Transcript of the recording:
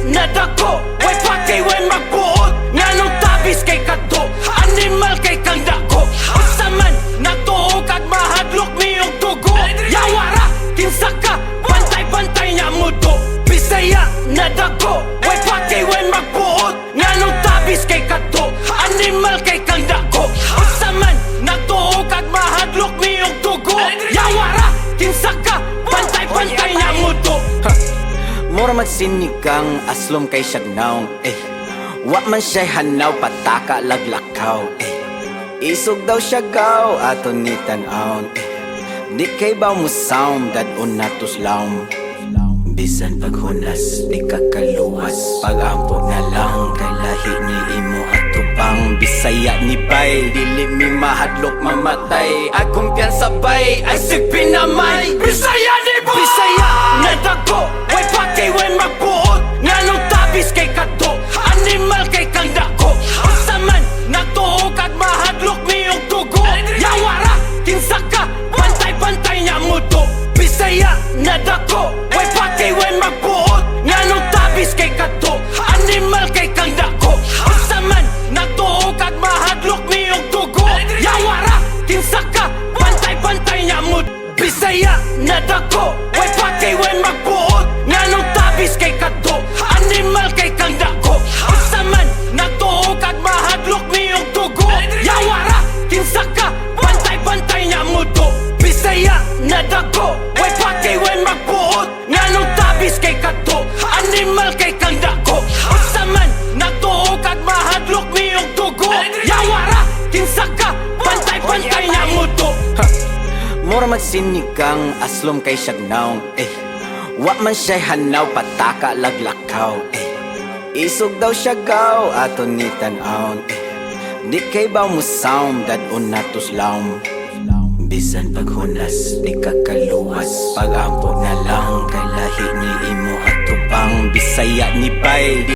na dako, way pati way magbuot. Nganong tabis kay kadto, animal kay kang dako. Usa man natuo kag mahadlok miyong tugo. Yawara, kinsa ka, bantay-bantay niya mudo. Bisaya na dako, way pati way magbuot. Nganong tabis kay kadto, animal kay kang dako. Usa man natuo kag mahadlok miyong tugo. Yawara, kinsa ka, bantay-bantay niya mudo. Mura magsinigang aslom kay siyagnaw. Wa man siya'y hanaw, pataka laglakaw. Isog daw siya gaw, aton ni tan-aon. Di kay baw mo sound, dadon natos laom. Bisan paghunas, di kakaluwas. Pag-ampog na lang, kay lahi ni imo atubang. Bisaya ni bay, dili mi mahadlok mamatay. Akong piyansa bay, ay sigpinamay. Bisaya ni boy! Bisaya na dako, way pati way magbuot. Nganong tabis kay kadto, animal kay kang dako. Usa man natuo kag mahadlok miyong tugo. Yawara, kinsa ka, bantay-bantay niya mudo. Bisaya na dako, way pati way magbuot. Nganong tabis kay kadto, animal kay kang dako. Usa man natuo kag mahadlok miyong tugo. Yawara, kinsa ka, bantay-bantay niya mudo. Bisaya na dako, way pati way magbuot. Nganong tabis kay kadto, animal kay kang dako. Usa man natuo kag mahadlok miyong tugo. Yawara, kinsa ka, bantay-bantay niya mudo. Bisaya na dako, way pati way magbuot. Nganong tabis kay kadto, animal kay kang dako. Usa man natuo kag mahadlok miyong tugo. Yawara, kinsa ka, bantay-bantay niya mudo. Mura magsinigang aslom kay siyagnaw. Wa man siya'y hanaw, pataka laglakaw. Isog daw siya gaw, aton ni tan-aon. Di kay baw mo sound, dadon natos laom. Bisan paghunas, di kakaluwas. Pag-ampog na lang, kay lahi ni imo atubang. Bisaya ni bay,